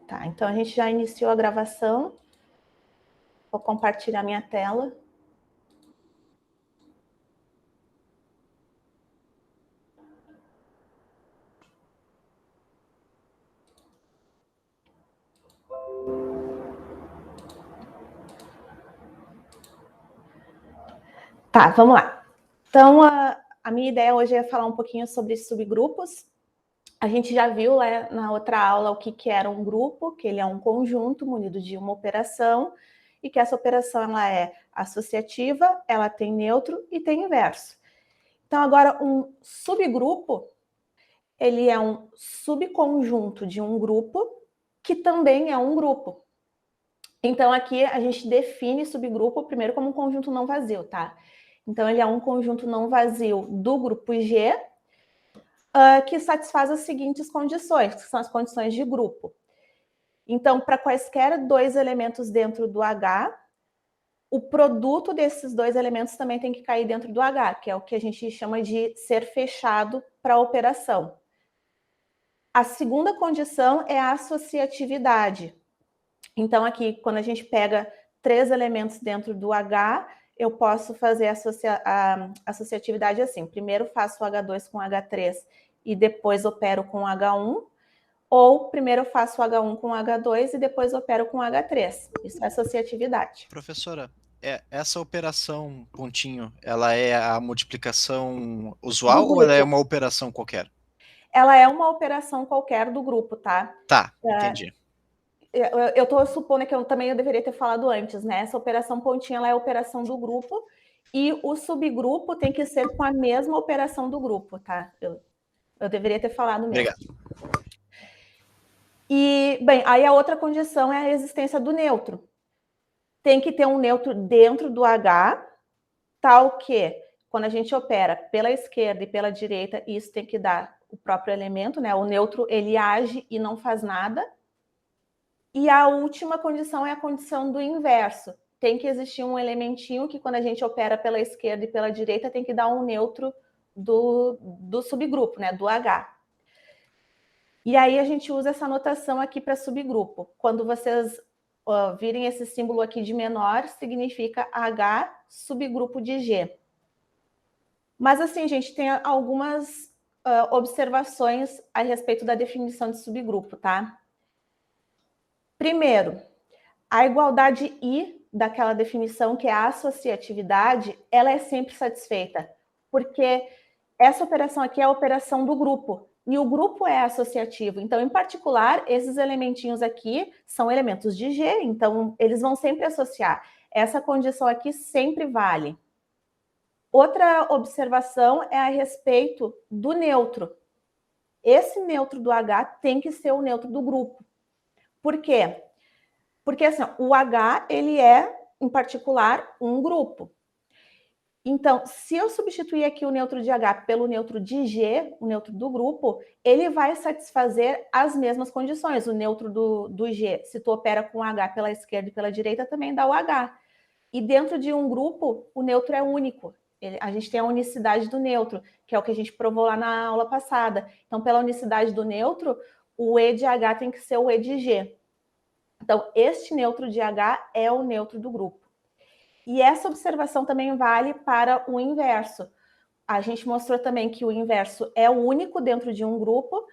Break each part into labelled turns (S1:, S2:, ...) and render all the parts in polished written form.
S1: Tá, então a gente já iniciou a gravação. Vou compartilhar minha tela. Tá, vamos lá. Então, a minha ideia hoje é falar um pouquinho sobre subgrupos. A gente já viu na outra aula o que era um grupo, que ele é um conjunto munido de uma operação, e que essa operação ela é associativa, ela tem neutro e tem inverso. Então, agora, um subgrupo, ele é um subconjunto de um grupo, que também é um grupo. Então, aqui a gente define subgrupo primeiro como um conjunto não vazio, tá? Então, ele é um conjunto não vazio do grupo G, que satisfaz as seguintes condições, que são as condições de grupo. Então, para quaisquer dois elementos dentro do H, o produto desses dois elementos também tem que cair dentro do H, que é o que a gente chama de ser fechado para a operação. A segunda condição é a associatividade. Então, aqui, quando a gente pega 3 elementos dentro do H, eu posso fazer a associatividade assim. Primeiro faço o H2 com H3 e depois opero com H1. Ou primeiro eu faço o H1 com H2 e depois opero com H3. Isso é associatividade.
S2: Professora, essa operação pontinho, ela é a multiplicação usual ou ela é uma operação qualquer?
S1: Ela é uma operação qualquer do grupo, tá?
S2: Tá, entendi.
S1: Eu estou supondo que eu deveria ter falado antes, né? Essa operação pontinha ela é a operação do grupo e o subgrupo tem que ser com a mesma operação do grupo, tá? Eu deveria ter falado mesmo.
S2: Obrigado.
S1: E, bem, aí a outra condição é a existência do neutro. Tem que ter um neutro dentro do H, tal que, quando a gente opera pela esquerda e pela direita, isso tem que dar o próprio elemento, né? O neutro, ele age e não faz nada. E a última condição é a condição do inverso. Tem que existir um elementinho que, quando a gente opera pela esquerda e pela direita, tem que dar um neutro do subgrupo, né? Do H. E aí a gente usa essa notação aqui para subgrupo. Quando vocês virem esse símbolo aqui de menor, significa H subgrupo de G. Mas assim, gente, tem algumas observações a respeito da definição de subgrupo, tá? Primeiro, a igualdade I daquela definição, que é a associatividade, ela é sempre satisfeita, porque essa operação aqui é a operação do grupo, e o grupo é associativo. Então, em particular, esses elementinhos aqui são elementos de G, então eles vão sempre associar. Essa condição aqui sempre vale. Outra observação é a respeito do neutro. Esse neutro do H tem que ser o neutro do grupo. Por quê? Porque assim, o H, ele é, em particular, um grupo. Então, se eu substituir aqui o neutro de H pelo neutro de G, o neutro do grupo, ele vai satisfazer as mesmas condições. O neutro do G, se tu opera com H pela esquerda e pela direita, também dá o H. E dentro de um grupo, o neutro é único. A gente tem a unicidade do neutro, que é o que a gente provou lá na aula passada. Então, pela unicidade do neutro, o E de H tem que ser o E de G. Então, este neutro de H é o neutro do grupo. E essa observação também vale para o inverso. A gente mostrou também que o inverso é único dentro de um grupo.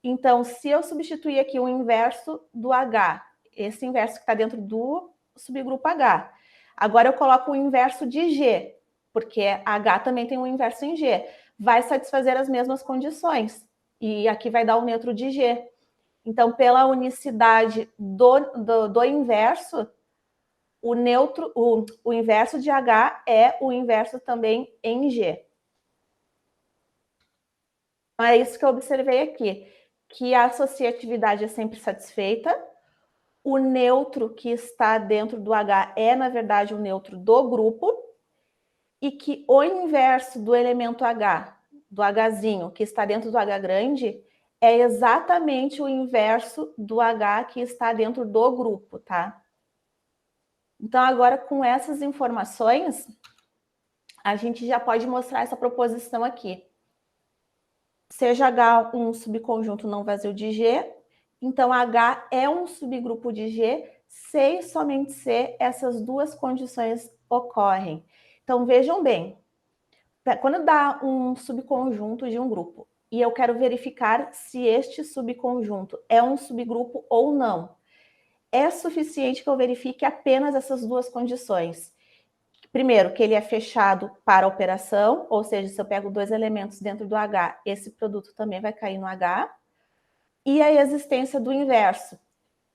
S1: Então, se eu substituir aqui o inverso do H, esse inverso que está dentro do subgrupo H, agora eu coloco o inverso de G, porque H também tem um inverso em G. Vai satisfazer as mesmas condições. E aqui vai dar o neutro de G. Então, pela unicidade do inverso, o inverso de H é o inverso também em G. Então, é isso que eu observei aqui, que a associatividade é sempre satisfeita, o neutro que está dentro do H é, na verdade, o neutro do grupo, e que o inverso do elemento H, do Hzinho, que está dentro do H grande, é exatamente o inverso do H que está dentro do grupo, tá? Então, agora, com essas informações, a gente já pode mostrar essa proposição aqui. Seja H um subconjunto não vazio de G, Então, H é um subgrupo de G se e somente se essas duas condições ocorrem. Então, vejam bem, quando dá um subconjunto de um grupo e eu quero verificar se este subconjunto é um subgrupo ou não, é suficiente que eu verifique apenas essas duas condições. Primeiro, que ele é fechado para a operação, ou seja, se eu pego dois elementos dentro do H, esse produto também vai cair no H. E a existência do inverso.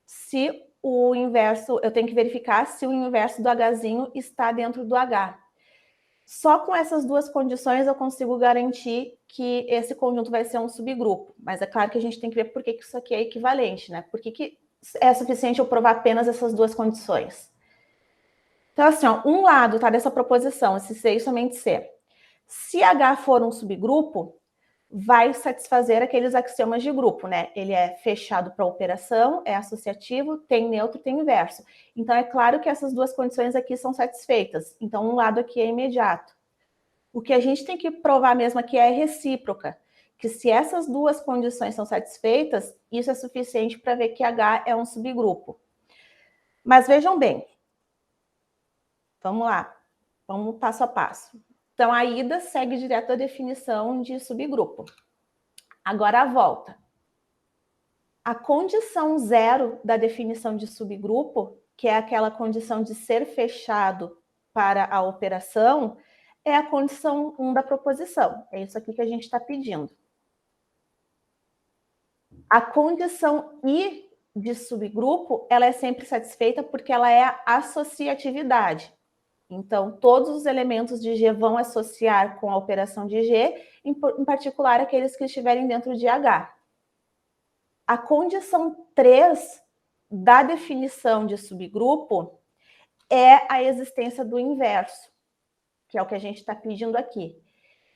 S1: Se o inverso, eu tenho que verificar se o inverso do Hzinho está dentro do H. Só com essas duas condições eu consigo garantir que esse conjunto vai ser um subgrupo. Mas é claro que a gente tem que ver por que isso aqui é equivalente, né? Por que é suficiente eu provar apenas essas duas condições? Então, assim, ó, um lado tá dessa proposição, esse C e somente C. Se H for um subgrupo, vai satisfazer aqueles axiomas de grupo, né? Ele é fechado para operação, é associativo, tem neutro, tem inverso. Então, é claro que essas duas condições aqui são satisfeitas. Então, um lado aqui é imediato. O que a gente tem que provar mesmo aqui é recíproca, que se essas duas condições são satisfeitas, isso é suficiente para ver que H é um subgrupo. Mas vejam bem, vamos lá, vamos passo a passo. Então, a ida segue direto à definição de subgrupo. Agora a volta. A condição zero da definição de subgrupo, que é aquela condição de ser fechado para a operação, é a condição 1 da proposição. É isso aqui que a gente está pedindo. A condição I de subgrupo, ela é sempre satisfeita porque ela é a associatividade. Então, todos os elementos de G vão associar com a operação de G, em particular aqueles que estiverem dentro de H. A condição 3 da definição de subgrupo é a existência do inverso, que é o que a gente está pedindo aqui.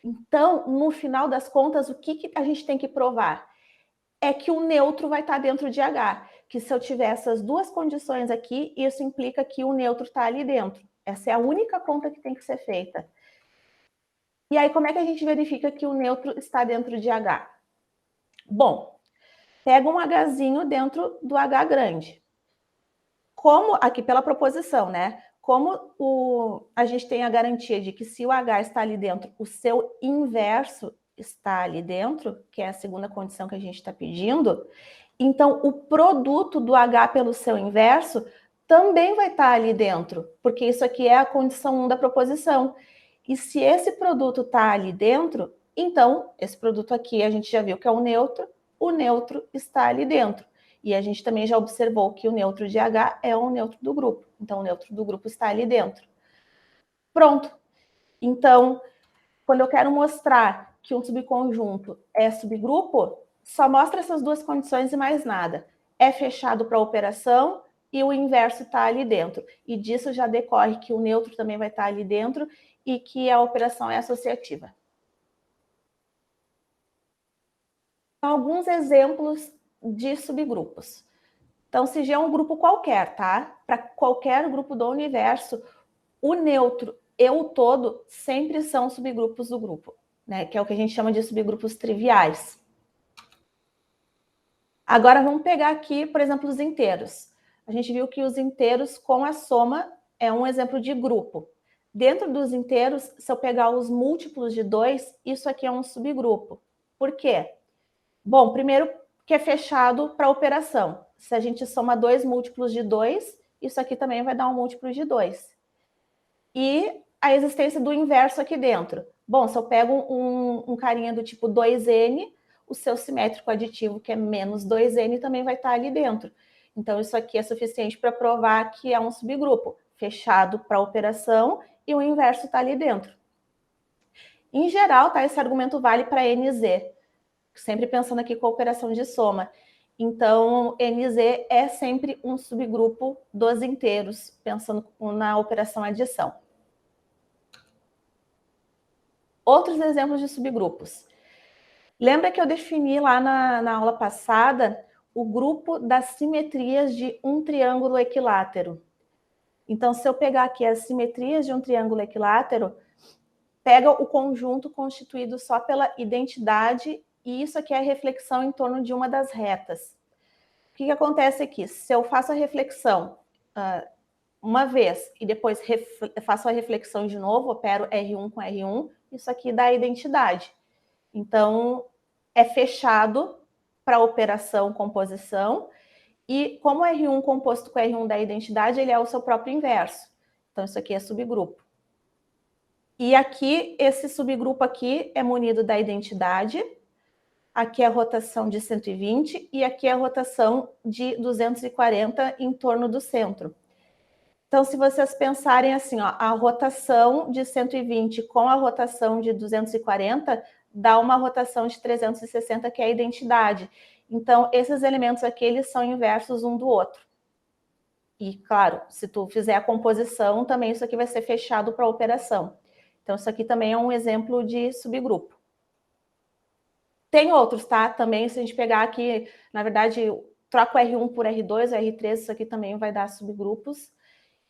S1: Então, no final das contas, o que a gente tem que provar? É que o neutro vai estar dentro de H, que se eu tiver essas duas condições aqui, isso implica que o neutro está ali dentro. Essa é a única conta que tem que ser feita. E aí, como é que a gente verifica que o neutro está dentro de H? Bom, pega um Hzinho dentro do H grande. Como, aqui pela proposição, né? Como a gente tem a garantia de que se o H está ali dentro, o seu inverso está ali dentro, que é a segunda condição que a gente está pedindo, então o produto do H pelo seu inverso também vai estar ali dentro, porque isso aqui é a condição 1 da proposição. E se esse produto está ali dentro, então esse produto aqui a gente já viu que é o neutro está ali dentro. E a gente também já observou que o neutro de H é o neutro do grupo. Então, o neutro do grupo está ali dentro. Pronto. Então, quando eu quero mostrar que um subconjunto é subgrupo, só mostra essas duas condições e mais nada. É fechado para a operação e o inverso está ali dentro. E disso já decorre que o neutro também vai estar ali dentro e que a operação é associativa. Alguns exemplos de subgrupos. Então, se G é um grupo qualquer, tá? Para qualquer grupo do universo, o neutro e o todo sempre são subgrupos do grupo, né? Que é o que a gente chama de subgrupos triviais. Agora, vamos pegar aqui, por exemplo, os inteiros. A gente viu que os inteiros com a soma é um exemplo de grupo. Dentro dos inteiros, se eu pegar os múltiplos de 2, isso aqui é um subgrupo. Por quê? Bom, primeiro que é fechado para operação. Se a gente soma 2 múltiplos de 2, isso aqui também vai dar um múltiplo de 2. E a existência do inverso aqui dentro. Bom, se eu pego um carinha do tipo 2n, o seu simétrico aditivo, que é menos 2n, também vai estar ali dentro. Então, isso aqui é suficiente para provar que é um subgrupo fechado para operação e o inverso está ali dentro. Em geral, tá, esse argumento vale para NZ, sempre pensando aqui com a operação de soma. Então, NZ é sempre um subgrupo dos inteiros, pensando na operação adição. Outros exemplos de subgrupos. Lembra que eu defini lá na aula passada o grupo das simetrias de um triângulo equilátero. Então, se eu pegar aqui as simetrias de um triângulo equilátero, pega o conjunto constituído só pela identidade, e isso aqui é a reflexão em torno de uma das retas. O que acontece aqui? Se eu faço a reflexão uma vez e depois faço a reflexão de novo, opero R1 com R1, isso aqui dá a identidade. Então, é fechado para operação composição, e como R1 composto com R1 dá identidade, ele é o seu próprio inverso. Então, isso aqui é subgrupo. E aqui, esse subgrupo aqui é munido da identidade, aqui é a rotação de 120 e aqui é a rotação de 240 em torno do centro. Então, se vocês pensarem assim, ó, a rotação de 120 com a rotação de 240 dá uma rotação de 360, que é a identidade. Então, esses elementos aqui, eles são inversos um do outro. E, claro, se tu fizer a composição, também isso aqui vai ser fechado para a operação. Então, isso aqui também é um exemplo de subgrupo. Tem outros, tá? Também, se a gente pegar aqui, na verdade, troca o R1 por R2, o R3, isso aqui também vai dar subgrupos.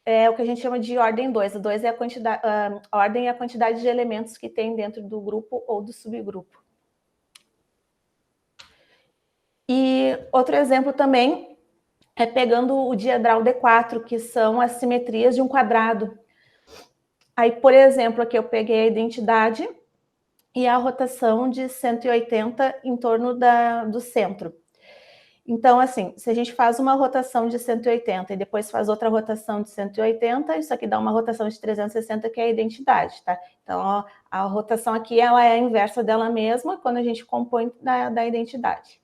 S1: É o que a gente chama de ordem 2. A 2 é a quantidade, a ordem é a quantidade de elementos que tem dentro do grupo ou do subgrupo. E outro exemplo também é pegando o diedral D4, que são as simetrias de um quadrado. Aí, por exemplo, aqui eu peguei a identidade e a rotação de 180 em torno do centro. Então, assim, se a gente faz uma rotação de 180 e depois faz outra rotação de 180, isso aqui dá uma rotação de 360, que é a identidade, tá? Então, ó, a rotação aqui, ela é a inversa dela mesma quando a gente compõe da identidade.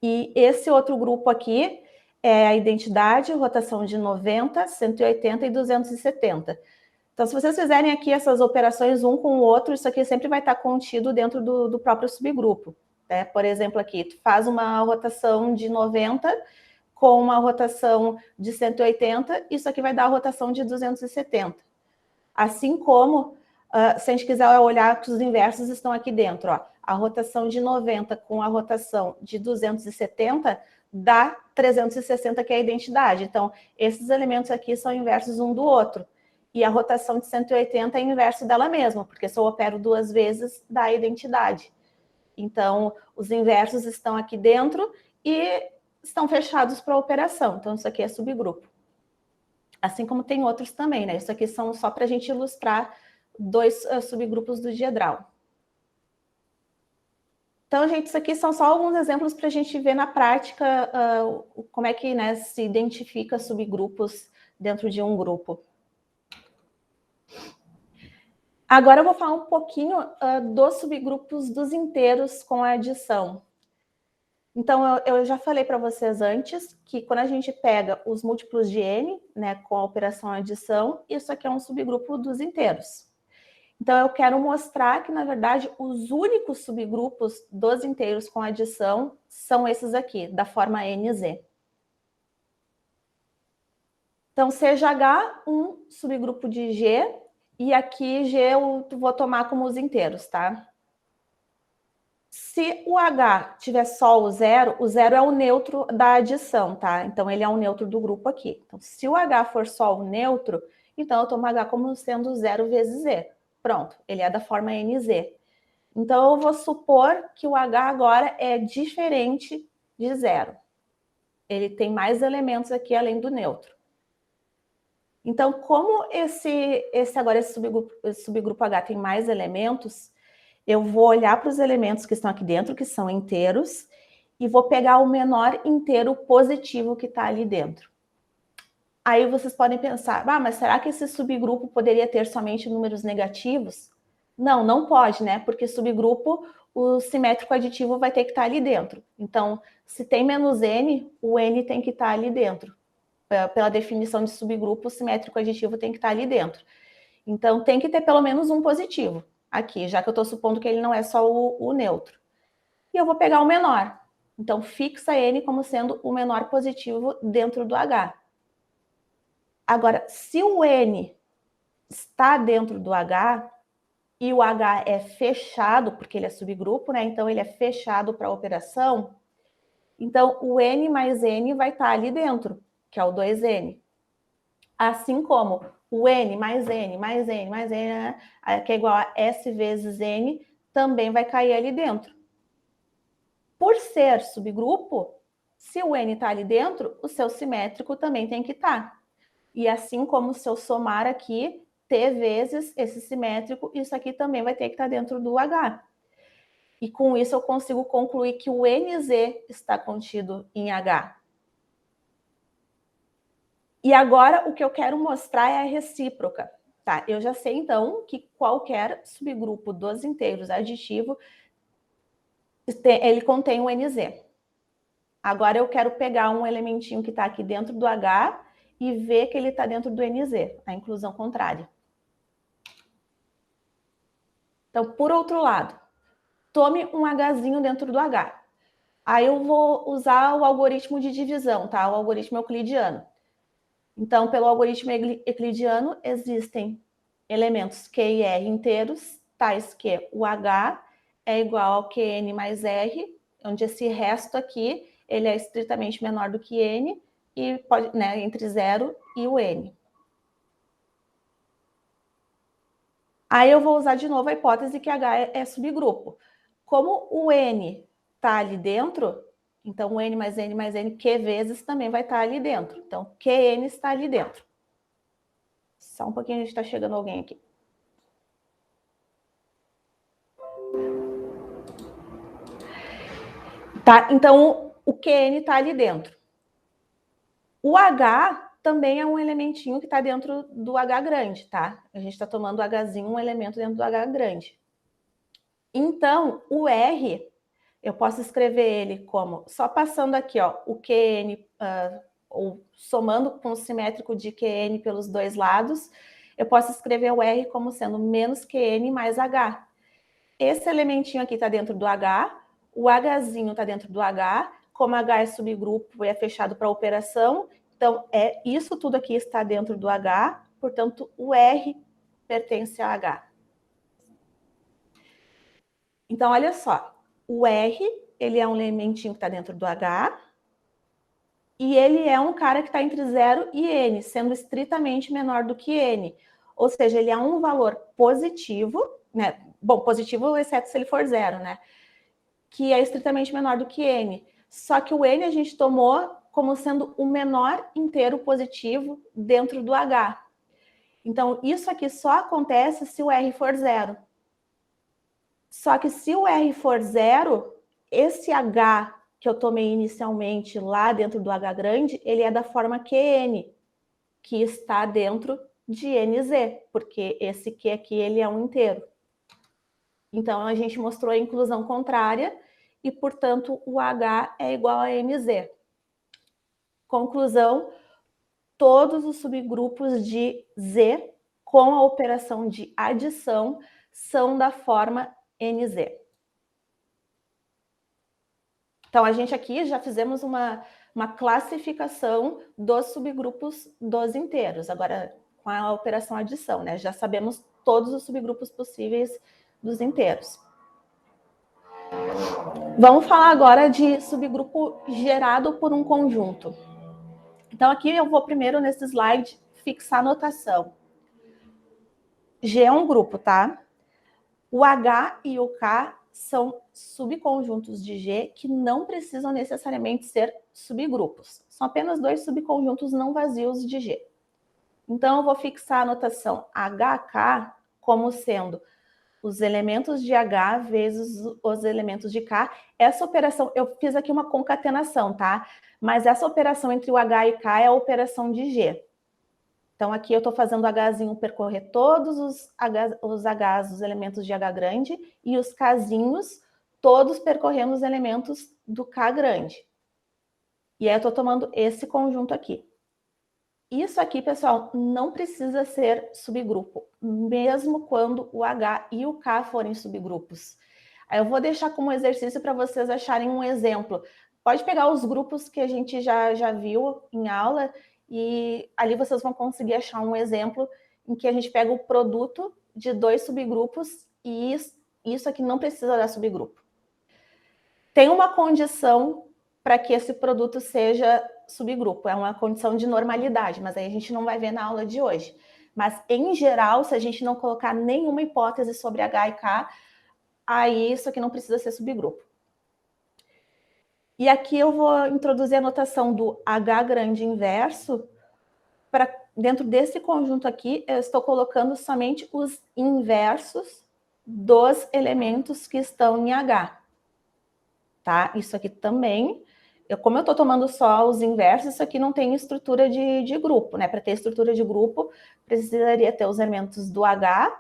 S1: E esse outro grupo aqui é a identidade, rotação de 90, 180 e 270. Então, se vocês fizerem aqui essas operações um com o outro, isso aqui sempre vai estar contido dentro do próprio subgrupo. Né? Por exemplo, aqui, tu faz uma rotação de 90 com uma rotação de 180, isso aqui vai dar a rotação de 270. Assim como, se a gente quiser olhar que os inversos estão aqui dentro, ó, a rotação de 90 com a rotação de 270 dá 360, que é a identidade. Então, esses elementos aqui são inversos um do outro. E a rotação de 180 é inverso dela mesma, porque se eu opero duas vezes, dá a identidade. Então, os inversos estão aqui dentro e estão fechados para a operação. Então, isso aqui é subgrupo. Assim como tem outros também, né? Isso aqui são só para a gente ilustrar dois subgrupos do diedral. Então, gente, isso aqui são só alguns exemplos para a gente ver na prática como é que, né, se identifica subgrupos dentro de um grupo. Agora eu vou falar um pouquinho dos subgrupos dos inteiros com a adição. Então, eu já falei para vocês antes que quando a gente pega os múltiplos de n, né, com a operação adição, isso aqui é um subgrupo dos inteiros. Então, eu quero mostrar que, na verdade, os únicos subgrupos dos inteiros com adição são esses aqui, da forma NZ. Então, seja H um subgrupo de G, e aqui G eu vou tomar como os inteiros, tá? Se o H tiver só o zero é o neutro da adição, tá? Então, ele é o neutro do grupo aqui. Então, se o H for só o neutro, então eu tomo H como sendo 0 vezes Z. Pronto, ele é da forma NZ. Então, eu vou supor que o H agora é diferente de zero. Ele tem mais elementos aqui além do neutro. Então, como esse subgrupo H tem mais elementos, eu vou olhar para os elementos que estão aqui dentro, que são inteiros, e vou pegar o menor inteiro positivo que está ali dentro. Aí vocês podem pensar, mas será que esse subgrupo poderia ter somente números negativos? Não, não pode, né? Porque subgrupo, o simétrico aditivo vai ter que estar ali dentro. Então, se tem menos n, o n tem que estar ali dentro. Pela definição de subgrupo, o simétrico aditivo tem que estar ali dentro. Então, tem que ter pelo menos um positivo aqui, já que eu estou supondo que ele não é só o neutro. E eu vou pegar o menor. Então, fixa n como sendo o menor positivo dentro do H. Agora, se o n está dentro do H e o H é fechado, porque ele é subgrupo, né? Então, ele é fechado para a operação, então o n mais n vai estar ali dentro, que é o 2n. Assim como o n mais n mais n mais n, que é igual a s vezes n, também vai cair ali dentro. Por ser subgrupo, Se o N está ali dentro, o seu simétrico também tem que estar. E assim como se eu somar aqui T vezes esse simétrico, isso aqui também vai ter que estar dentro do H. E com isso eu consigo concluir que o NZ está contido em H. E agora o que eu quero mostrar é a recíproca. Tá? Eu já sei então que qualquer subgrupo dos inteiros aditivo ele contém o NZ. Agora eu quero pegar um elementinho que está aqui dentro do H e ver que ele está dentro do NZ, a inclusão contrária. Então, por outro lado, tome um Hzinho dentro do H. Aí eu vou usar o algoritmo de divisão, tá? O algoritmo euclidiano. Então, pelo algoritmo euclidiano, existem elementos Q e R inteiros, tais que o H é igual ao Qn mais R, onde esse resto aqui ele é estritamente menor do que N, e pode, né, entre 0 e o N. Aí eu vou usar de novo a hipótese que H é subgrupo. Como o N está ali dentro, então o N mais N mais N, Q vezes, também vai estar ali dentro. Então, Qn está ali dentro. Só um pouquinho, a gente está chegando alguém aqui. Tá? Então, o Qn está ali dentro. O H também é um elementinho que está dentro do H grande, tá? A gente está tomando o Hzinho, um elemento dentro do H grande. Então, o R, eu posso escrever ele como, só passando aqui, ó, o Qn, ou somando com o simétrico de Qn pelos dois lados, eu posso escrever o R como sendo menos Qn mais H. Esse elementinho aqui está dentro do H, o Hzinho está dentro do H, como H é subgrupo e é fechado para operação, então isso tudo aqui está dentro do H, portanto o R pertence a H. Então, olha só, o R, ele é um elementinho que está dentro do H, e ele é um cara que está entre 0 e N, sendo estritamente menor do que N. Ou seja, ele é um valor positivo, né? Bom, positivo exceto se ele for 0, né? Que é estritamente menor do que N. Só que o N a gente tomou como sendo o menor inteiro positivo dentro do H. Então, isso aqui só acontece se o R for 0. Só que se o R for 0, esse H que eu tomei inicialmente lá dentro do H grande, ele é da forma Qn, que está dentro de NZ, porque esse Q aqui ele é um inteiro. Então, a gente mostrou a inclusão contrária e, portanto, o H é igual a NZ. Conclusão, todos os subgrupos de Z com a operação de adição são da forma NZ. Então, a gente aqui já fizemos uma classificação dos subgrupos dos inteiros. Agora, com a operação adição, né? Já sabemos todos os subgrupos possíveis dos inteiros. Vamos falar agora de subgrupo gerado por um conjunto. Então, aqui eu vou primeiro, nesse slide, fixar a notação. G é um grupo, tá? O H e o K são subconjuntos de G que não precisam necessariamente ser subgrupos. São apenas dois subconjuntos não vazios de G. Então, eu vou fixar a notação HK como sendo os elementos de H vezes os elementos de K. Essa operação, eu fiz aqui uma concatenação, tá? Mas essa operação entre o H e K é a operação de G. Então, aqui eu estou fazendo o Hzinho percorrer todos os Hs, os elementos de H grande, e os Kzinhos, todos percorrendo os elementos do K grande. E aí eu estou tomando esse conjunto aqui. Isso aqui, pessoal, não precisa ser subgrupo, mesmo quando o H e o K forem subgrupos. Aí eu vou deixar como exercício para vocês acharem um exemplo. Pode pegar os grupos que a gente já viu em aula, e ali vocês vão conseguir achar um exemplo em que a gente pega o produto de dois subgrupos e isso aqui não precisa dar subgrupo. Tem uma condição para que esse produto seja subgrupo, é uma condição de normalidade, mas aí a gente não vai ver na aula de hoje. Mas, em geral, se a gente não colocar nenhuma hipótese sobre H e K, aí isso aqui não precisa ser subgrupo. E aqui eu vou introduzir a notação do H grande inverso. Para dentro desse conjunto aqui, eu estou colocando somente os inversos dos elementos que estão em H. Tá? Isso aqui também, como eu estou tomando só os inversos, isso aqui não tem estrutura de grupo, né? Para ter estrutura de grupo, precisaria ter os elementos do H,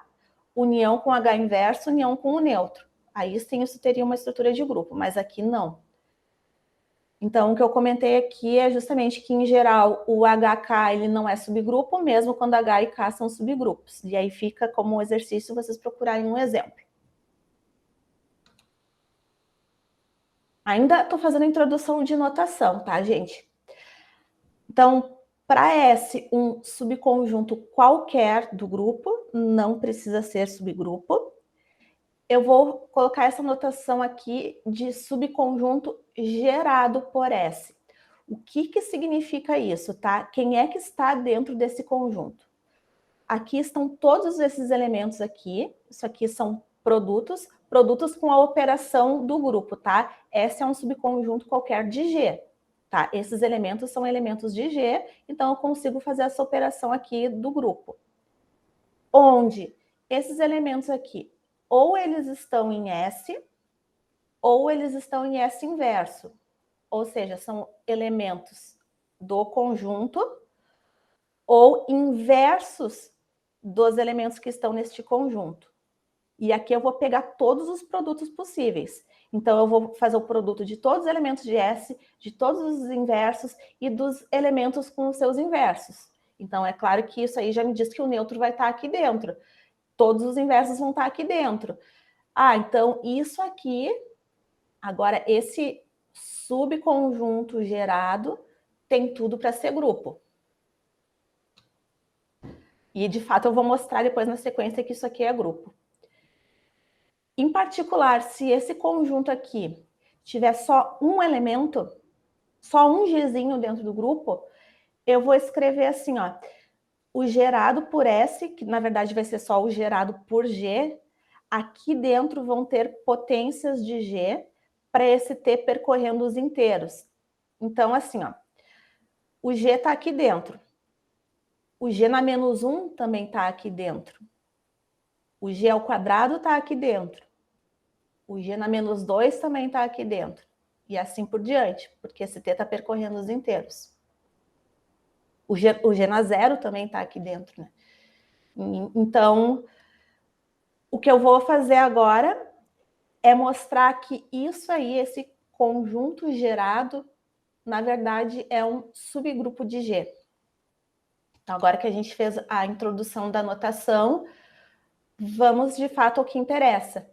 S1: união com H inverso, união com o neutro. Aí sim isso teria uma estrutura de grupo, mas aqui não. Então, o que eu comentei aqui é justamente que, em geral, o HK ele não é subgrupo, mesmo quando H e K são subgrupos. E aí fica como um exercício vocês procurarem um exemplo. Ainda estou fazendo a introdução de notação, tá, gente? Então, para S, um subconjunto qualquer do grupo, não precisa ser subgrupo. Eu vou colocar essa notação aqui de subconjunto gerado por S. O que significa isso, tá? Quem é que está dentro desse conjunto? Aqui estão todos esses elementos aqui. Isso aqui são produtos com a operação do grupo, tá? S é um subconjunto qualquer de G, tá? Esses elementos são elementos de G, então eu consigo fazer essa operação aqui do grupo. Onde esses elementos aqui, ou eles estão em S, ou eles estão em S inverso. Ou seja, são elementos do conjunto ou inversos dos elementos que estão neste conjunto. E aqui eu vou pegar todos os produtos possíveis. Então, eu vou fazer o produto de todos os elementos de S, de todos os inversos e dos elementos com os seus inversos. Então, é claro que isso aí já me diz que o neutro vai estar aqui dentro. Todos os inversos vão estar aqui dentro. Ah, então isso aqui, agora esse subconjunto gerado tem tudo para ser grupo. E, de fato, eu vou mostrar depois na sequência que isso aqui é grupo. Em particular, se esse conjunto aqui tiver só um elemento, só um Gzinho dentro do grupo, eu vou escrever assim, ó, o gerado por S, que na verdade vai ser só o gerado por G, aqui dentro vão ter potências de G para esse T percorrendo os inteiros. Então, assim, ó, o G está aqui dentro. O G na menos 1 também está aqui dentro. O G ao quadrado está aqui dentro. O G na menos 2 também está aqui dentro. E assim por diante, porque esse T está percorrendo os inteiros. O G na 0 também está aqui dentro, né? Então, o que eu vou fazer agora é mostrar que isso aí, esse conjunto gerado, na verdade, é um subgrupo de G. Então, agora que a gente fez a introdução da notação, vamos de fato ao que interessa.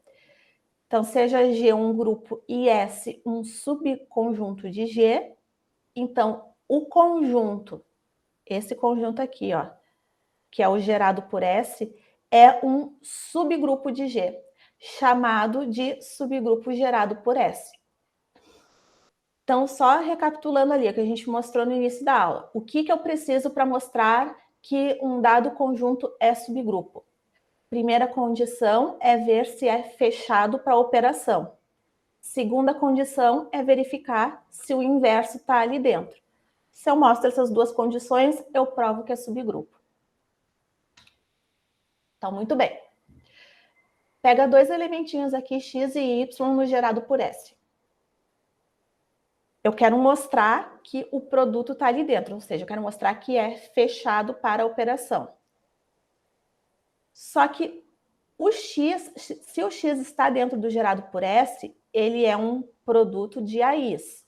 S1: Então, seja G um grupo e S um subconjunto de G, então o conjunto, esse conjunto aqui, ó, que é o gerado por S, é um subgrupo de G, chamado de subgrupo gerado por S. Então, só recapitulando ali o que a gente mostrou no início da aula, o que eu preciso para mostrar que um dado conjunto é subgrupo? Primeira condição é ver se é fechado para a operação. Segunda condição é verificar se o inverso está ali dentro. Se eu mostro essas duas condições, eu provo que é subgrupo. Então, muito bem. Pega dois elementinhos aqui, x e y, no gerado por S. Eu quero mostrar que o produto está ali dentro, ou seja, eu quero mostrar que é fechado para a operação. Só que o x, se o x está dentro do gerado por S, ele é um produto de AIs.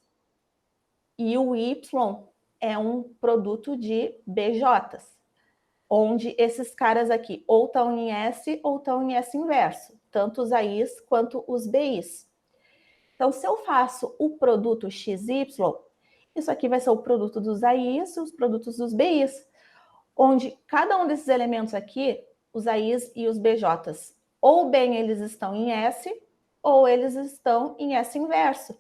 S1: E o y é um produto de BJs, onde esses caras aqui ou estão em S ou estão em S inverso, tanto os AIs quanto os BIs. Então, se eu faço o produto XY, isso aqui vai ser o produto dos AIs e os produtos dos BIs, onde cada um desses elementos aqui, os AIs e os BJs, ou bem eles estão em S, ou eles estão em S inverso.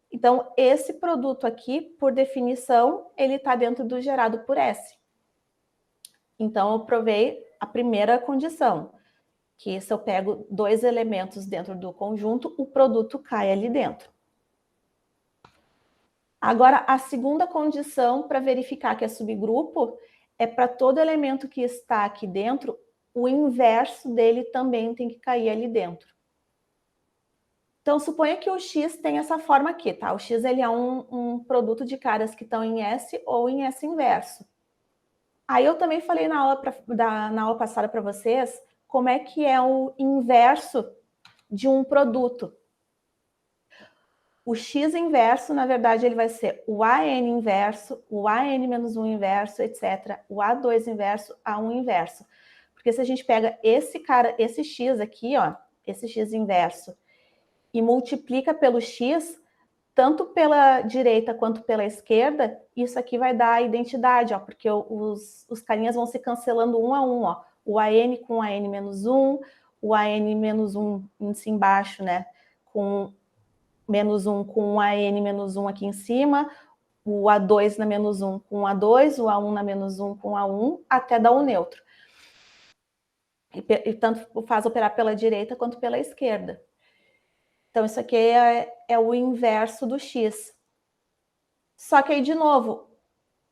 S1: Então, esse produto aqui, por definição, ele está dentro do gerado por S. Então, eu provei a primeira condição, que se eu pego dois elementos dentro do conjunto, o produto cai ali dentro. Agora, a segunda condição para verificar que é subgrupo é para todo elemento que está aqui dentro, o inverso dele também tem que cair ali dentro. Então, suponha que o X tem essa forma aqui, tá? O X ele é um produto de caras que estão em S ou em S inverso. Aí eu também falei na aula passada para vocês como é que é o inverso de um produto. O X inverso, na verdade, ele vai ser o AN inverso, o AN menos 1 inverso, etc. O A2 inverso, A1 inverso. Porque se a gente pega esse cara, esse X aqui, ó, esse X inverso, e multiplica pelo X, tanto pela direita quanto pela esquerda, isso aqui vai dar a identidade, ó, porque os carinhas vão se cancelando um a um, ó. O AN com AN menos 1, o AN menos 1 embaixo, né, com menos 1 com o AN menos 1 aqui em cima, o A2 na menos 1 com o A2, o A1 na menos 1 com o A1, até dar o neutro. E tanto faz operar pela direita quanto pela esquerda. Então, isso aqui é o inverso do X. Só que aí, de novo,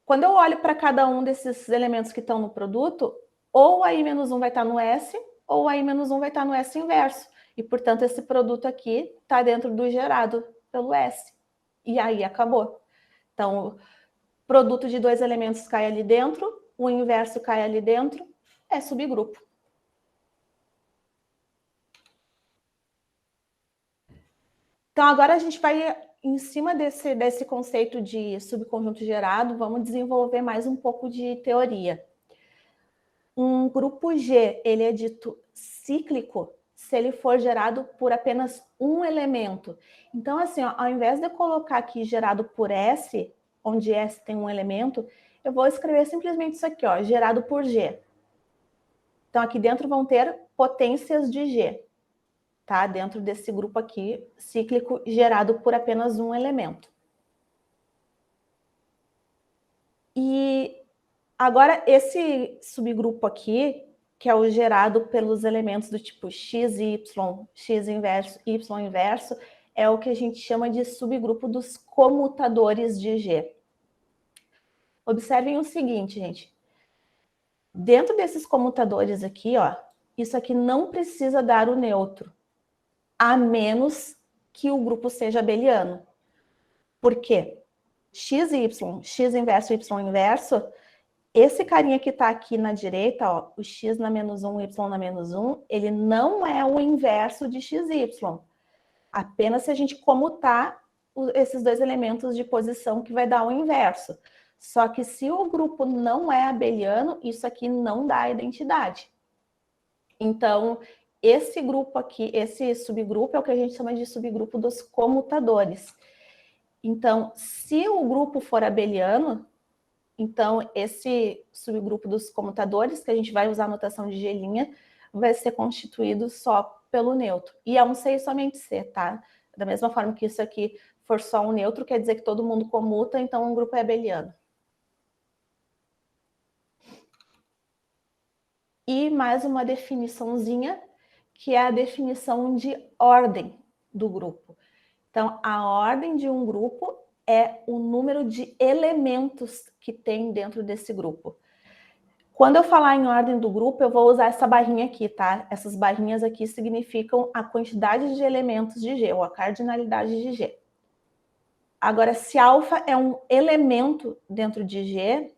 S1: quando eu olho para cada um desses elementos que estão no produto, ou o AI-1 vai estar no S, ou o AI-1 vai estar no S inverso. E, portanto, esse produto aqui está dentro do gerado pelo S. E aí acabou. Então, produto de dois elementos cai ali dentro, o inverso cai ali dentro, é subgrupo. Então, agora a gente vai, em cima desse conceito de subconjunto gerado, vamos desenvolver mais um pouco de teoria. Um grupo G, ele é dito cíclico se ele for gerado por apenas um elemento. Então, assim, ó, ao invés de eu colocar aqui gerado por S, onde S tem um elemento, eu vou escrever simplesmente isso aqui, ó, gerado por G. Então, aqui dentro vão ter potências de G, tá? Dentro desse grupo aqui, cíclico, gerado por apenas um elemento. E agora, esse subgrupo aqui, que é o gerado pelos elementos do tipo x, y, x inverso, y inverso, é o que a gente chama de subgrupo dos comutadores de G. Observem o seguinte, gente. Dentro desses comutadores aqui, ó, isso aqui não precisa dar o neutro, a menos que o grupo seja abeliano. Por quê? X e y, x inverso e y inverso, esse carinha que está aqui na direita, ó, o x na menos 1, y na menos 1, ele não é o inverso de xy. Apenas se a gente comutar esses dois elementos de posição que vai dar o inverso. Só que se o grupo não é abeliano, isso aqui não dá a identidade. Então, esse grupo aqui, esse subgrupo é o que a gente chama de subgrupo dos comutadores. Então, se o grupo for abeliano, então esse subgrupo dos comutadores, que a gente vai usar a notação de G', vai ser constituído só pelo neutro. E é um C e somente C, tá? Da mesma forma que isso aqui for só um neutro, quer dizer que todo mundo comuta, então o grupo é abeliano. E mais uma definiçãozinha, que é a definição de ordem do grupo. Então, a ordem de um grupo é o número de elementos que tem dentro desse grupo. Quando eu falar em ordem do grupo, eu vou usar essa barrinha aqui, tá? Essas barrinhas aqui significam a quantidade de elementos de G, ou a cardinalidade de G. Agora, se alfa é um elemento dentro de G,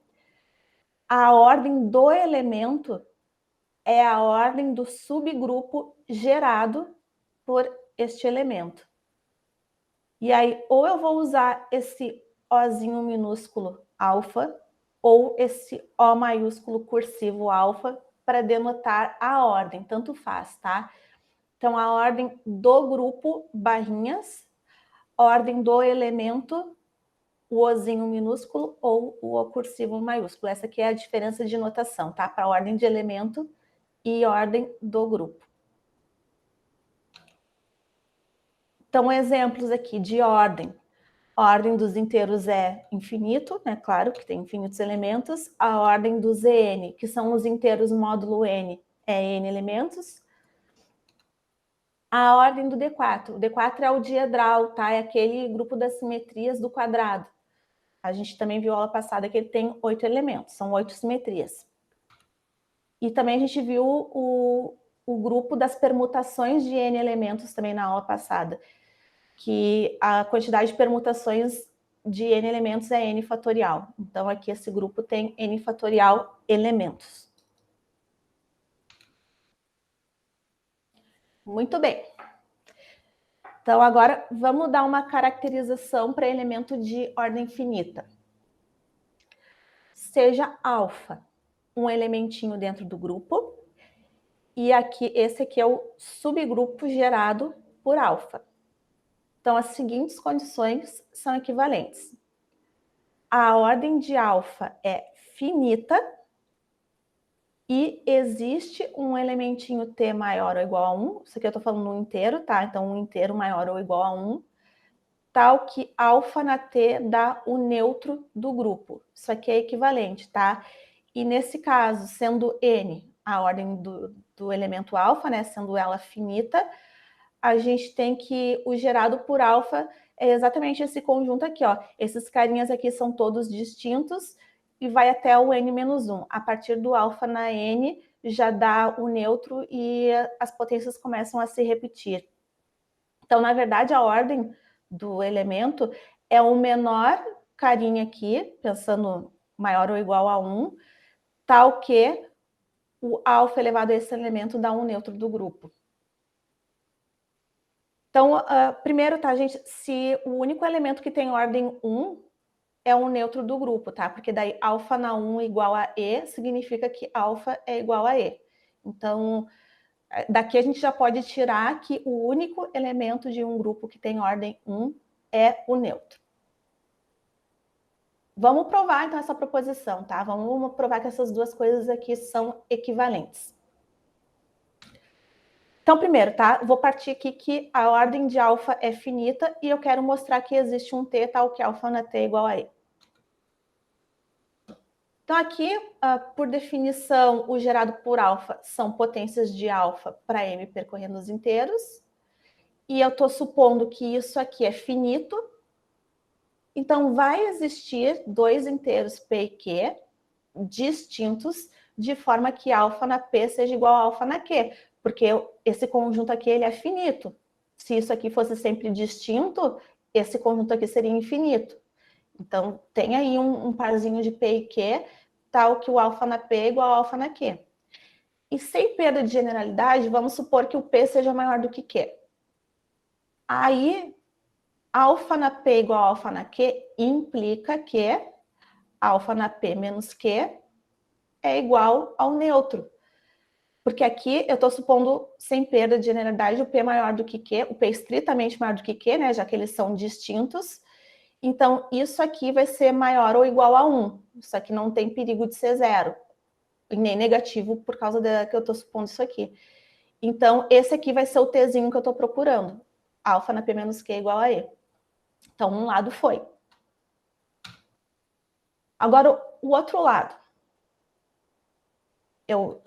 S1: a ordem do elemento é a ordem do subgrupo gerado por este elemento. E aí, ou eu vou usar esse Ozinho minúsculo alfa, ou esse O maiúsculo cursivo alfa, para denotar a ordem, tanto faz, tá? Então, a ordem do grupo, barrinhas, ordem do elemento, o Ozinho minúsculo ou o O cursivo maiúsculo. Essa aqui é a diferença de notação, tá? Para a ordem de elemento e ordem do grupo. Então, exemplos aqui de ordem. A ordem dos inteiros é infinito, né? Claro que tem infinitos elementos. A ordem do Zn, que são os inteiros módulo n, é n elementos. A ordem do D4. O D4 é o diedral, tá? É aquele grupo das simetrias do quadrado. A gente também viu aula passada que ele tem 8 elementos, são 8 simetrias. E também a gente viu o grupo das permutações de N elementos também na aula passada, que a quantidade de permutações de N elementos é N fatorial. Então, aqui esse grupo tem N fatorial elementos. Muito bem. Então, agora vamos dar uma caracterização para elemento de ordem finita. Seja alfa um elementinho dentro do grupo, e aqui esse aqui é o subgrupo gerado por alfa. Então, as seguintes condições são equivalentes. A ordem de alfa é finita e existe um elementinho T maior ou igual a 1. Isso aqui eu estou falando um inteiro, tá? Então, um inteiro maior ou igual a 1, tal que alfa na T dá o neutro do grupo. Isso aqui é equivalente, tá? E nesse caso, sendo N a ordem do elemento alfa, né? Sendo ela finita, a gente tem que o gerado por alfa é exatamente esse conjunto aqui, ó. Esses carinhas aqui são todos distintos e vai até o n-1. A partir do alfa na n, já dá o neutro e as potências começam a se repetir. Então, na verdade, a ordem do elemento é o menor carinha aqui, pensando maior ou igual a 1, tal que o alfa elevado a esse elemento dá um neutro do grupo. Então, primeiro, tá, gente, se o único elemento que tem ordem 1 é um neutro do grupo, tá? Porque daí alfa na 1 igual a E significa que alfa é igual a E. Então, daqui a gente já pode tirar que o único elemento de um grupo que tem ordem 1 é o neutro. Vamos provar, então, essa proposição, tá? Vamos provar que essas duas coisas aqui são equivalentes. Então, primeiro, tá? Vou partir aqui que a ordem de alfa é finita e eu quero mostrar que existe um T tal que alfa na T é igual a E. Então, aqui, por definição, o gerado por alfa são potências de alfa para M percorrendo os inteiros. E eu estou supondo que isso aqui é finito. Então, vai existir dois inteiros P e Q distintos, de forma que alfa na P seja igual a alfa na Q. Porque esse conjunto aqui ele é finito. Se isso aqui fosse sempre distinto, esse conjunto aqui seria infinito. Então, tem aí um parzinho de P e Q, tal que o alfa na P é igual a alfa na Q. E sem perda de generalidade, vamos supor que o P seja maior do que Q. Aí, alfa na P igual a alfa na Q implica que alfa na P menos Q é igual ao neutro. Porque aqui eu estou supondo, sem perda de generalidade, o P maior do que Q, o P estritamente maior do que Q, né, já que eles são distintos. Então, isso aqui vai ser maior ou igual a 1. Isso aqui não tem perigo de ser zero. E nem negativo por causa que eu estou supondo isso aqui. Então, esse aqui vai ser o Tzinho que eu estou procurando. Alfa na P menos Q igual a E. Então, um lado foi. Agora, o outro lado.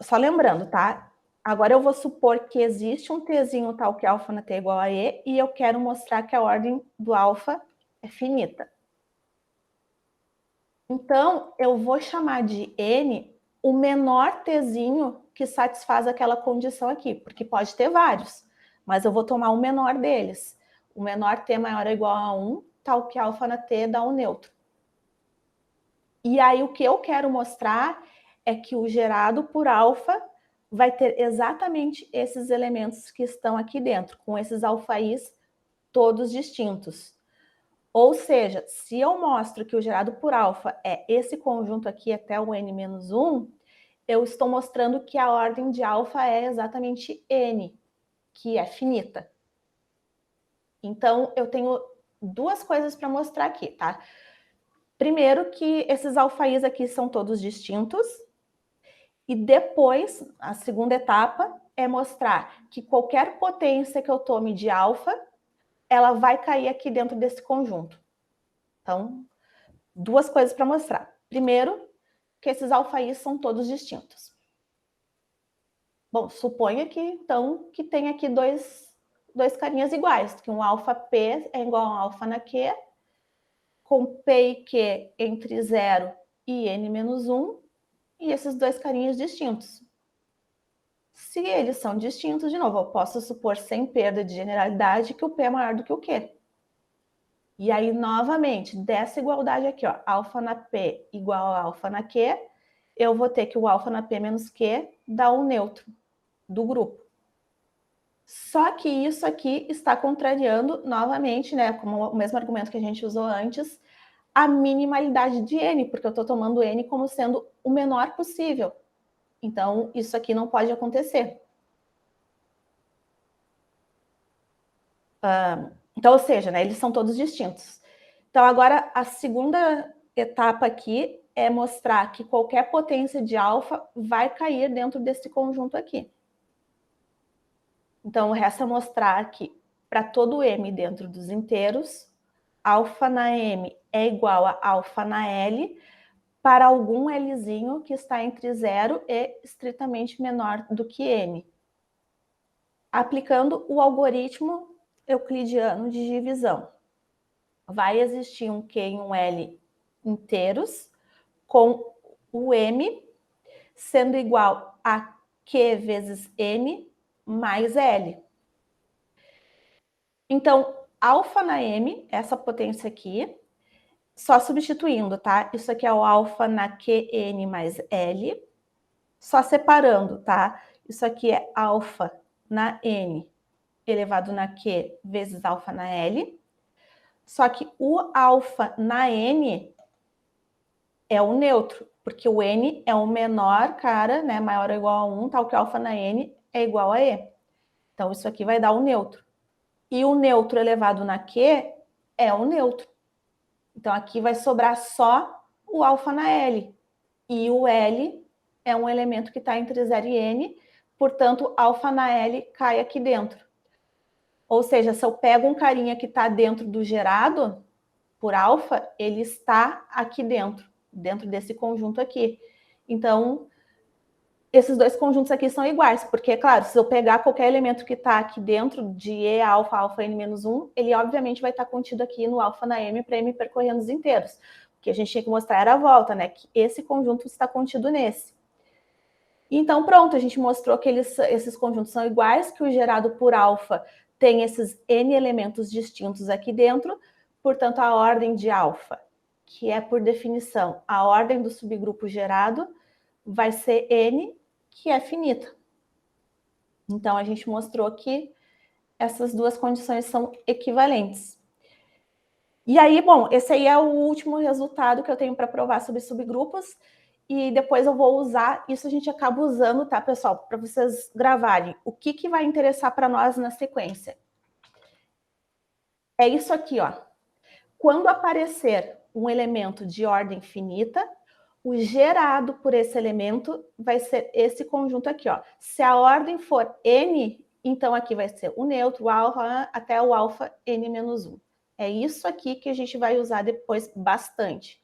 S1: Só lembrando, tá? Agora eu vou supor que existe um Tzinho tal que alfa na T igual a E e eu quero mostrar que a ordem do alfa é finita. Então, eu vou chamar de N o menor Tzinho que satisfaz aquela condição aqui, porque pode ter vários, mas eu vou tomar o menor deles. O menor T maior ou igual a 1, tal que alfa na T dá um neutro. E aí, o que eu quero mostrar é que o gerado por alfa vai ter exatamente esses elementos que estão aqui dentro, com esses alfaís todos distintos. Ou seja, se eu mostro que o gerado por alfa é esse conjunto aqui até o n-1, eu estou mostrando que a ordem de alfa é exatamente n, que é finita. Então, eu tenho duas coisas para mostrar aqui, tá? Primeiro que esses alfaís aqui são todos distintos. E depois, a segunda etapa é mostrar que qualquer potência que eu tome de alfa, ela vai cair aqui dentro desse conjunto. Então, duas coisas para mostrar. Primeiro, que esses alfaís são todos distintos. Bom, suponha que, então, que tem aqui dois carinhas iguais, que um alfa P é igual a um alfa na Q, com P e Q entre 0 e n-1, e esses dois carinhas distintos. Se eles são distintos, de novo, eu posso supor sem perda de generalidade que o P é maior do que o Q. E aí, novamente, dessa igualdade aqui, ó, alfa na P igual a alfa na Q, eu vou ter que o alfa na P menos Q dá o neutro do grupo. Só que isso aqui está contrariando, novamente, né, como o mesmo argumento que a gente usou antes, a minimalidade de N, porque eu estou tomando N como sendo o menor possível. Então, isso aqui não pode acontecer. Então, ou seja, né, eles são todos distintos. Então, agora, a segunda etapa aqui é mostrar que qualquer potência de alfa vai cair dentro desse conjunto aqui. Então, resta mostrar que para todo M dentro dos inteiros, alfa na M é igual a alfa na L para algum Lzinho que está entre 0 e estritamente menor do que N. Aplicando o algoritmo euclidiano de divisão. Vai existir um Q e um L inteiros com o M sendo igual a Q vezes N mais L. Então, alfa na M, essa potência aqui, só substituindo, tá? Isso aqui é o alfa na QN mais L, só separando, tá? Isso aqui é alfa na N elevado na Q vezes alfa na L. Só que o alfa na N é o neutro, porque o N é o menor, cara, né? Maior ou igual a 1, tal que alfa na N é igual a E. Então, isso aqui vai dar o neutro. E o neutro elevado na Q é o neutro. Então, aqui vai sobrar só o alfa na L. E o L é um elemento que está entre 0 e N, portanto, alfa na L cai aqui dentro. Ou seja, se eu pego um carinha que está dentro do gerado, por alfa, ele está aqui dentro desse conjunto aqui. Então, esses dois conjuntos aqui são iguais, porque, claro, se eu pegar qualquer elemento que está aqui dentro de E alfa, alfa n-1, ele obviamente vai estar contido aqui no alfa na M para M percorrendo os inteiros. O que a gente tinha que mostrar era a volta, né? Que esse conjunto está contido nesse. Então, pronto, a gente mostrou que esses conjuntos são iguais, que o gerado por alfa tem esses N elementos distintos aqui dentro, portanto, a ordem de alfa, que é, por definição, a ordem do subgrupo gerado, vai ser N, que é finita. Então, a gente mostrou que essas duas condições são equivalentes. E aí, bom, esse aí é o último resultado que eu tenho para provar sobre subgrupos, e depois eu vou usar, isso a gente acaba usando, tá, pessoal, para vocês gravarem. O que vai interessar para nós na sequência? É isso aqui, ó. Quando aparecer um elemento de ordem finita, o gerado por esse elemento vai ser esse conjunto aqui, ó. Se a ordem for n, então aqui vai ser o neutro, o alfa, até o alfa n-1. É isso aqui que a gente vai usar depois bastante.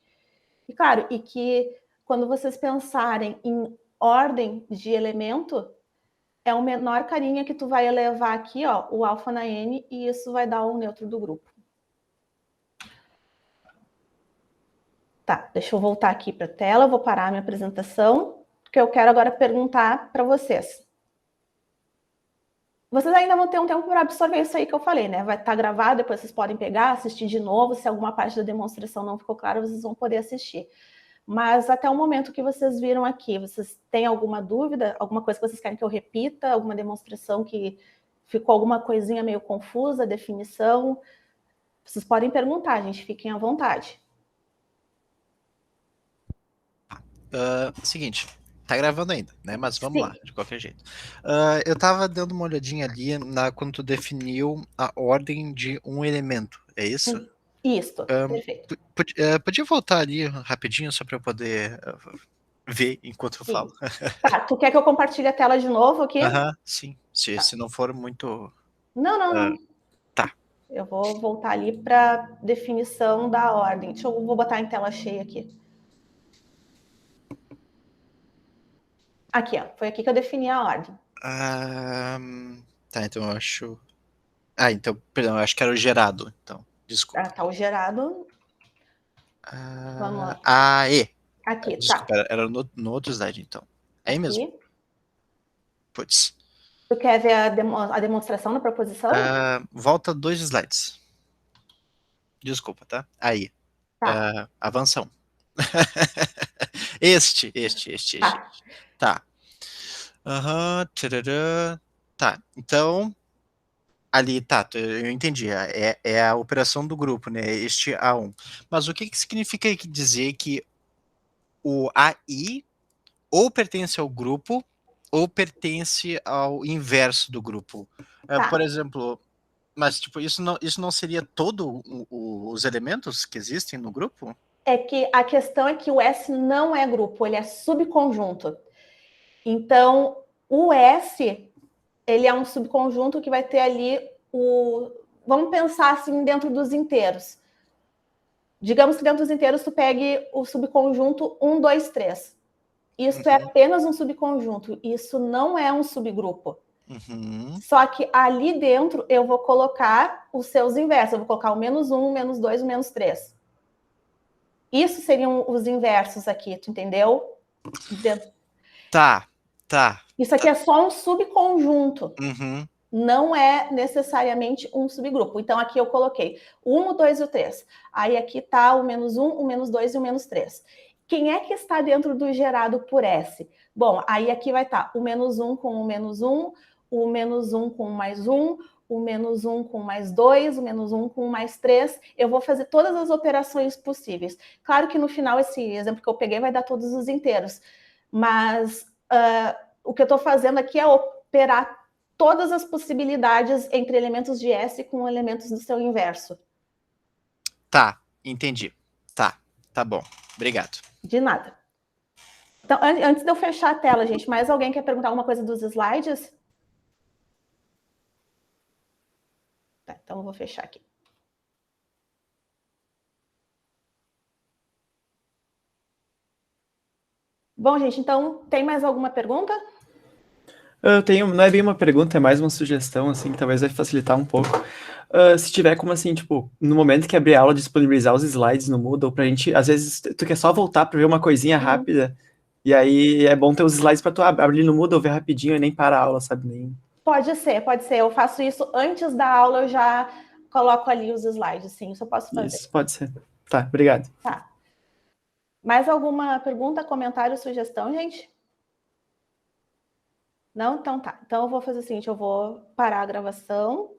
S1: E claro, e que quando vocês pensarem em ordem de elemento, é o menor carinha que tu vai elevar aqui, ó, o alfa na n, e isso vai dar o neutro do grupo. Tá, deixa eu voltar aqui para a tela, vou parar a minha apresentação, porque eu quero agora perguntar para vocês. Vocês ainda vão ter um tempo para absorver isso aí que eu falei, né? Vai estar gravado, depois vocês podem pegar, assistir de novo. Se alguma parte da demonstração não ficou clara, vocês vão poder assistir. Mas até o momento que vocês viram aqui, vocês têm alguma dúvida? Alguma coisa que vocês querem que eu repita? Alguma demonstração que ficou alguma coisinha meio confusa, definição? Vocês podem perguntar, gente, fiquem à vontade.
S2: Seguinte, tá gravando ainda, né? Mas vamos
S1: Sim.
S2: lá, de qualquer jeito. Eu tava dando uma olhadinha ali quando tu definiu a ordem de um elemento, é isso?
S1: Isso, perfeito.
S2: Podia voltar ali rapidinho só para eu poder ver enquanto eu falo?
S1: Sim. Tá, tu quer que eu compartilhe a tela de novo aqui?
S2: Sim. Se não for muito...
S1: Não.
S2: Tá.
S1: Eu vou voltar ali para definição da ordem. Vou botar em tela cheia aqui. Aqui, ó. Foi aqui que eu defini a ordem.
S2: Tá, então eu acho... então, perdão, eu acho que era o gerado, então, desculpa.
S1: Tá o gerado. Vamos lá.
S2: Aê.
S1: Aqui,
S2: Desculpa,
S1: tá.
S2: era no outro slide, então. É aí mesmo.
S1: Aqui.
S2: Putz.
S1: Tu quer ver a demonstração da proposição?
S2: Volta 2 slides. Desculpa, tá? Aí.
S1: Tá.
S2: Avanção. Este.
S1: Tá.
S2: Tá. Aham. Tá. Então, ali, tá. Eu entendi. É a operação do grupo, né? Este A1. Mas o que significa dizer que o AI ou pertence ao grupo ou pertence ao inverso do grupo? Por
S1: Tá.
S2: exemplo, mas tipo, isso não seria todos os elementos que existem no grupo?
S1: É que a questão é que o S não é grupo, ele é subconjunto. Então, o S, ele é um subconjunto que vai ter ali o... Vamos pensar assim dentro dos inteiros. Digamos que dentro dos inteiros tu pegue o subconjunto 1, 2, 3. Isso é apenas um subconjunto, isso não é um subgrupo. Só que ali dentro eu vou colocar os seus inversos. Eu vou colocar o -1, o -2, o -3. Isso seriam os inversos aqui, tu entendeu?
S2: Tá.
S1: Isso aqui é só um subconjunto.
S2: Uhum.
S1: Não é necessariamente um subgrupo. Então, aqui eu coloquei o 1, o 2 e o 3. Aí aqui está o -1, o -2 e o -3. Quem é que está dentro do gerado por S? Bom, aí aqui vai estar o -1 com o -1, o -1 com o +1, o -1 com +2, o -1 com +3. Eu vou fazer todas as operações possíveis. Claro que no final, esse exemplo que eu peguei vai dar todos os inteiros. Mas o que eu estou fazendo aqui é operar todas as possibilidades entre elementos de S com elementos do seu inverso.
S2: Tá, entendi. Tá bom. Obrigado.
S1: De nada. Então, antes de eu fechar a tela, gente, mais alguém quer perguntar alguma coisa dos slides? Tá, então eu vou fechar aqui. Bom, gente, então, tem mais alguma pergunta?
S3: Eu tenho, não é bem uma pergunta, é mais uma sugestão, assim, que talvez vai facilitar um pouco. Se tiver como, assim, tipo, no momento que abrir a aula, disponibilizar os slides no Moodle pra gente, às vezes, tu quer só voltar pra ver uma coisinha rápida, e aí é bom ter os slides pra tu abrir no Moodle, ver rapidinho e nem parar a aula, sabe? Nem...
S1: Pode ser. Eu faço isso antes da aula, eu já coloco ali os slides, sim, isso eu posso fazer.
S3: Isso, pode ser. Tá, obrigado.
S1: Tá. Mais alguma pergunta, comentário, sugestão, gente? Não? Então tá. Então eu vou fazer o seguinte, eu vou parar a gravação.